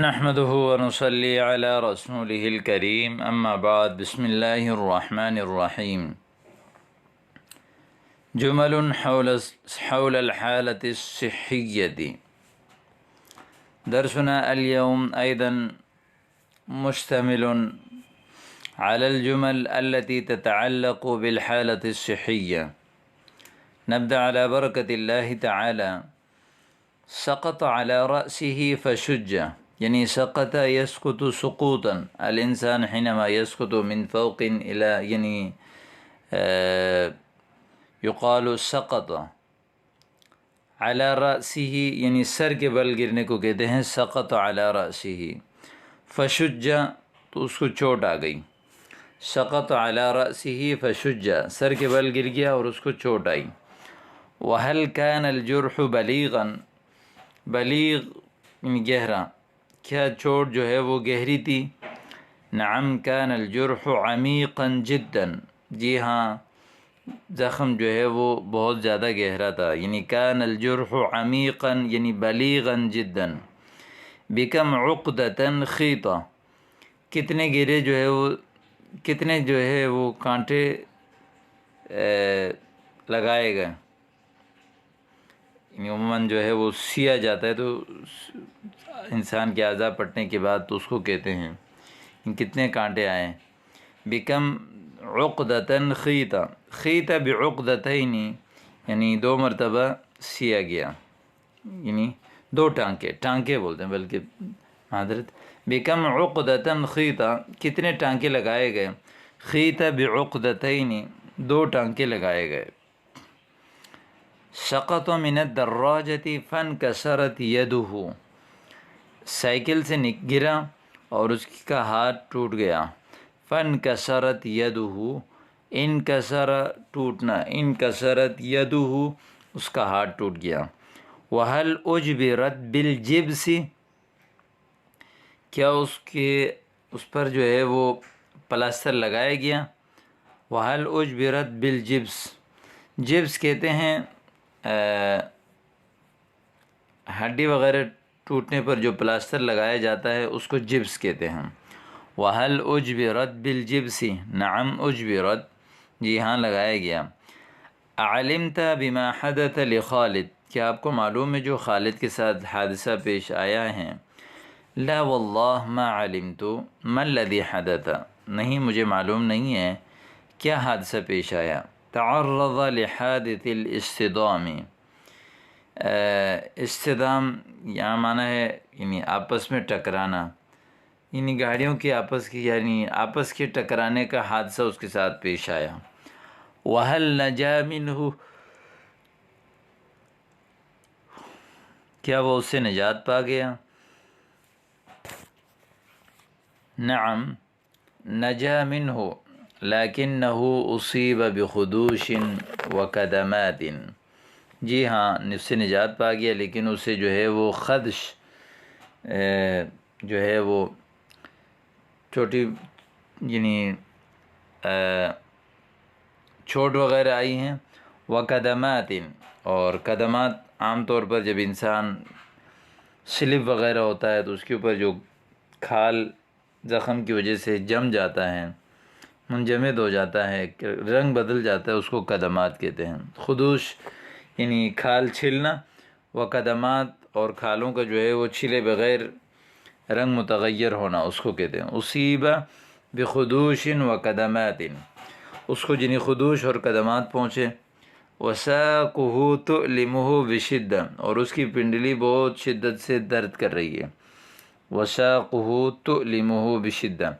نحمده ونصلي على رسوله الكريم أما بعد بسم الله الرحمن الرحيم جمل حول الحالة الصحية. درسنا اليوم أيضا مشتمل على الجمل التي تتعلق بالحالة الصحية. نبدأ على بركة الله تعالى. سقط على رأسه فشج، یعنی سقط يسقط سقوطا، الانسان حينما يسقط من فوق إلى یعنی يقال سقط. على رأسه یعنی سر کے بل گرنے کو کہتے ہیں سقط على رأسه. فشج تو اس کو چوٹ آ گئی. سقط على رأسه فشج، سر کے بل گر گیا اور اس کو چوٹ آئی. وهل كان الجرح بليغا، بلیغ یعنی گہرا، کیا چوٹ جو ہے وہ گہری تھی؟ نعم كان الجرح عمیقا جدا، جی ہاں زخم جو ہے وہ بہت زیادہ گہرا تھا. یعنی كان الجرح عمیقا یعنی بلیغا جدا. بکم عقدة خیطہ، کتنے گرے جو ہے وہ کتنے جو ہے وہ کانٹے لگائے گئے. یعنی عموماً جو ہے وہ سیا جاتا ہے تو انسان کے اعضاء پٹنے کے بعد تو اس کو کہتے ہیں کتنے کانٹے آئے. بکم عقدة خیطہ، خیطہ بعقدتین یعنی 2 مرتبہ سیا گیا، یعنی 2 ٹانکے بولتے ہیں بلکہ حضرت. بکم عقدة خیطہ، کتنے ٹانکے لگائے گئے. خیطہ بعقدتین، 2 ٹانکے لگائے گئے. سقط من الدراجة فانکسرت یدہ، سائیکل سے گرا اور اس کا ہاتھ ٹوٹ گیا. فانکسرت یدہ، انکسر ٹوٹنا، انکسرت یدہ اس کا ہاتھ ٹوٹ گیا. وہل اجبرت بالجبس، کیا اس پر جو ہے وہ پلاسٹر لگایا گیا. وہل اجبرت بالجبس، جبس کہتے ہیں ہڈی وغیرہ ٹوٹنے پر جو پلاسٹر لگایا جاتا ہے اس کو جبس کہتے ہیں. وہل اجبرت بالجبس، نعم اجبرت، جی ہاں لگایا گیا. علمت بما حدث لخالد، کیا آپ کو معلوم ہے جو خالد کے ساتھ حادثہ پیش آیا ہے. لا واللہ ما علمت ما الذي حدث، نہیں مجھے معلوم نہیں ہے کیا حادثہ پیش آیا. تعرض لحادث الاصطدام، اصطدام یہاں معنی ہے یعنی آپس میں ٹکرانا، یعنی گاڑیوں کی آپس کے ٹکرانے کا حادثہ اس کے ساتھ پیش آیا. وَهَلْ نَجَا مِنْهُ، کیا وہ اس سے نجات پا گیا. نعم نجا منہ لیکنہ اصیب بخدوش وکدمات، جی ہاں اس سے نجات پا گیا لیکن اسے جو ہے وہ خدش جو ہے وہ چھوٹی یعنی چوٹ وغیرہ آئی ہیں. وقدمات، اور قدمات عام طور پر جب انسان سلپ وغیرہ ہوتا ہے تو اس کے اوپر جو کھال زخم کی وجہ سے جم جاتا ہے، منجمد ہو جاتا ہے، رنگ بدل جاتا ہے، اس کو قدمات کہتے ہیں. خدوش یعنی کھال چھلنا، وقدمات اور کھالوں کا جو ہے وہ چھلے بغیر رنگ متغیر ہونا اس کو کہتے ہیں. اصیب بخدوش وقدمات، اس کو جنہیں خدوش اور قدمات پہنچے. وساقہ تؤلمہ بشدہ، اور اس کی پنڈلی بہت شدت سے درد کر رہی ہے. وساقہ تؤلمہ بشدہ.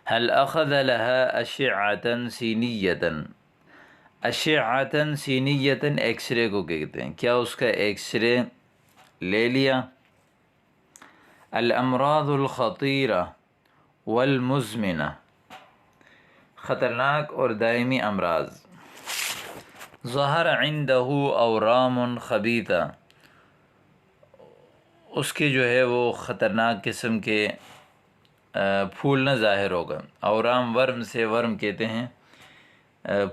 هل اخذ لها اشعة سینیة، اشعة سینیة ایکس رے کو کہتے ہیں، کیا اس کا ایکس رے لے لیا. الامراض الخطیرہ والمزمنہ، خطرناک اور دائمی امراض. ظہر عنده اورام خبیثہ، اس کے جو ہے وہ خطرناک قسم کے پھولنا ظاہر ہوگا. اورام ورم سے، ورم کہتے ہیں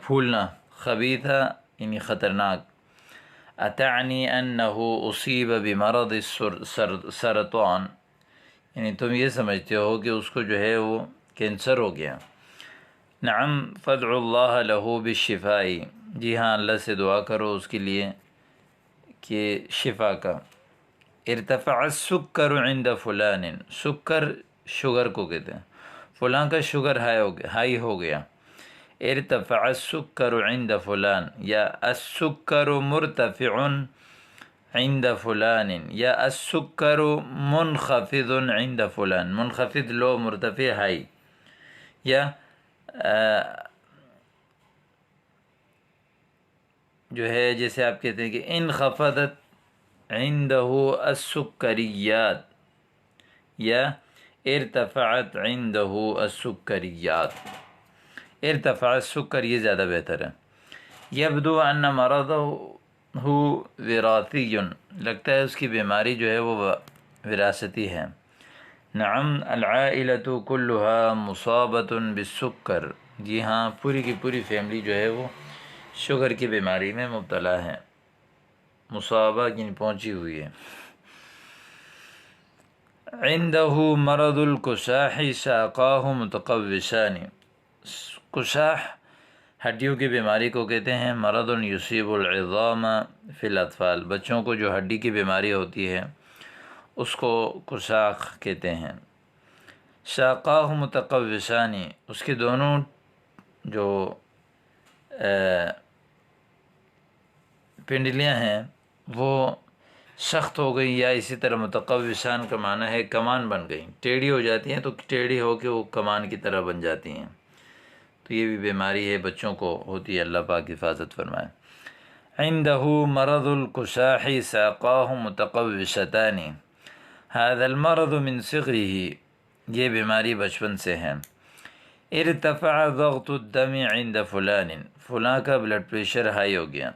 پھولنا، خبیثہ یعنی خطرناک. اتعنی انه اصیب بمرض السرطان، یعنی تم یہ سمجھتے ہو کہ اس کو جو ہے وہ کینسر ہو گیا۔ نعم فادعوا اللہ لہ بالشفاء، جی ہاں اللہ سے دعا کرو اس کے لیے کہ شفا کا۔ ارتفع السکر عند فلان، سکر شوگر کو کہتے ہیں، فلاں کا شوگر ہائی ہو گیا۔ ارتفع السکر عند فلان، یا السکر مرتفع عند فلان، یا السکر منخفض عند فلان، منخفض لو، مرتفع ہائی، یا جو ہے جیسے آپ کہتے ہیں کہ انخفضت عنده السکریات، یا ارتفعت عنده السکریات۔ ارتفع السکر یہ زیادہ بہتر ہے۔ یبدو ان مرضہ وراثی، لگتا ہے اس کی بیماری جو ہے وہ وراثتی ہے۔ نعم العائلۃ کلها مصابۃ بالسکر، جی ہاں پوری کی پوری فیملی جو ہے وہ شوگر کی بیماری میں مبتلا ہے، مصابہ یعنی پہنچی ہوئی ہے۔ عنده مرض الکساح ساقاہ متقوسان، کساح ہڈیوں کی بیماری کو کہتے ہیں۔ مرض یصیب العظام فی الاطفال، بچوں کو جو ہڈی کی بیماری ہوتی ہے اس کو کساح کہتے ہیں۔ ساقاہ متقوسان، اس کے دونوں جو پنڈلیاں ہیں وہ سخت ہو گئی، یا اسی طرح متقوسان کا معنی ہے کمان بن گئی، ٹیڑھی ہو جاتی ہیں تو ٹیڑھی ہو کے وہ کمان کی طرح بن جاتی ہیں۔ تو یہ بھی بیماری ہے، بچوں کو ہوتی ہے، اللہ پاک حفاظت فرمائے۔ عنده مرض الکساح ساقاہ متقوستان، هذا المرض من صغره، یہ بیماری بچپن سے ہے۔ ارتفع ضغط الدم عند فلان، فلاں کا بلڈ پریشر ہائی ہو گیا۔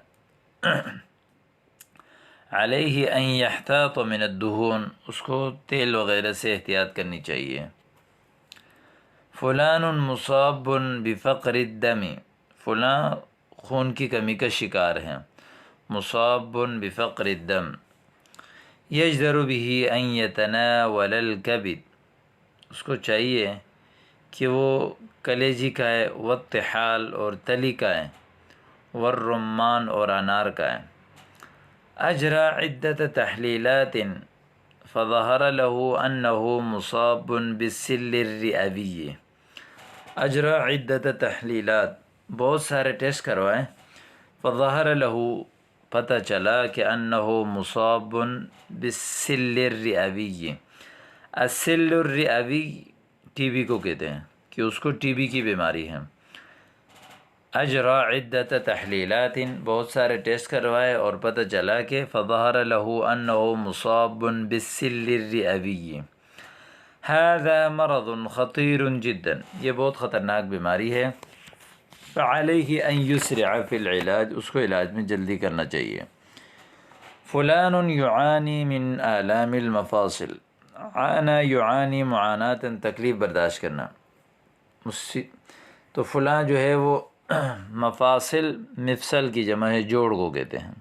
علیہ ان یحتاط من الدہون، اس کو تیل وغیرہ سے احتیاط کرنی چاہیے۔ فلان مصاب بفقر الدم، فلاں خون کی کمی کا شکار ہے۔ مصاب بفقر الدم، یجدر به ان یتناول الکبد، اس کو چاہیے کہ وہ کلیجی کھائے، والطحال اور تلی کھائے، والرمان اور انار کھائے۔ اجرى عدة تحلیلات فظہر له انه مصاب بالسل الرئوی، اجرى عدة تحلیلات، بہت سارے ٹیسٹ کروائے، فظہر له پتہ چلا کہ انه مصاب بالسل الرئوی، السل الرئوی ٹی بی کو کہتے ہیں کہ اس کو ٹی بی کی بیماری ہے۔ اجرا عدت تحلیلات، بہت سارے ٹیسٹ کروائے اور پتہ چلا کہ فظہر له انه مصاب بالسل الرئوی، هذا مرض خطیر جدا، یہ بہت خطرناک بیماری ہے۔ فعلیہ ان یسرع فی العلاج، اس کو علاج میں جلدی کرنا چاہیے۔ فلان یعانی من آلام المفاصل، عانى یعانی معاناتا، تکلیف برداشت کرنا، تو فلاں جو ہے وہ مفاصل، مفصل کی جمع ہے، جوڑ کو کہتے ہیں۔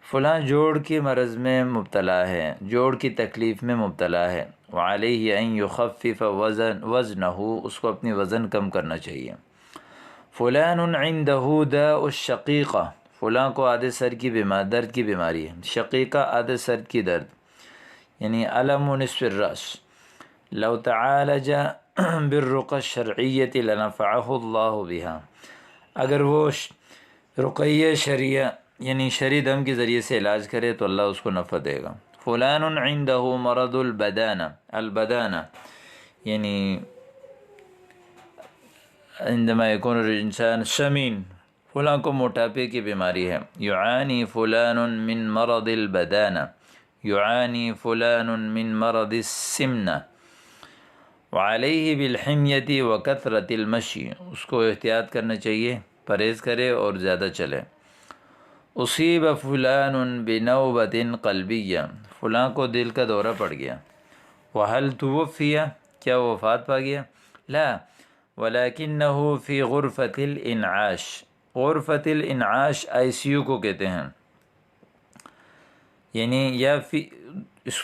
فلاں جوڑ کی مرض میں مبتلا ہے، جوڑ کی تکلیف میں مبتلا ہے۔ وعلیہ ان یخفف وزنہ، اس کو اپنی وزن کم کرنا چاہیے۔ فلان عنده داء الشقیقہ، فلاں کو آدھے سر کی درد کی بیماری ہے۔ شقیقہ آدھے سر کی درد، یعنی علم نصف الرأس۔ لو تعالج بالرقى الشرعیۃ لنفعہ اللہ بہا، اگر وہ رقیہ شرعیہ یعنی شرعی دم کے ذریعے سے علاج کرے تو اللہ اس کو نفع دے گا۔ فلان عنده مرض البدانہ، البدانہ یعنی عندما يكون الانسان سمین، فلاں کو موٹاپے کی بیماری ہے۔ یعانی فلان من مرض البدانہ، یعانی فلان من مرض السمنہ، وعلیہ بالحمیۃ وکثرۃ المشی، اس کو احتیاط کرنا چاہیے، پرہیز کرے اور زیادہ چلے۔ اصیب فلان بنوبۃ قلبیہ، فلاں کو دل کا دورہ پڑ گیا۔ وہل توفی، کیا وہ وفات پا گیا؟ لا، ولکنہ فی غرفۃ الانعاش، غرفۃ الانعاش آئی سی یو کو کہتے ہیں، یعنی یا فی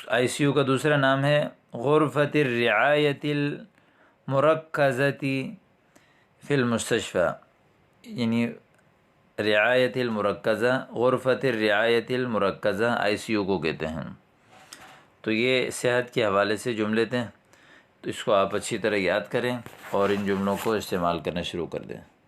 آئی سی یو کا دوسرا نام ہے غرفة الرعایت المرکزتی فی المستشفى، یعنی رعایت المرکزہ، غرفۃ الرعایت المرکزہ ICU کو کہتے ہیں۔ تو یہ صحت کے حوالے سے جملے تھے، تو اس کو آپ اچھی طرح یاد کریں اور ان جملوں کو استعمال کرنا شروع کر دیں۔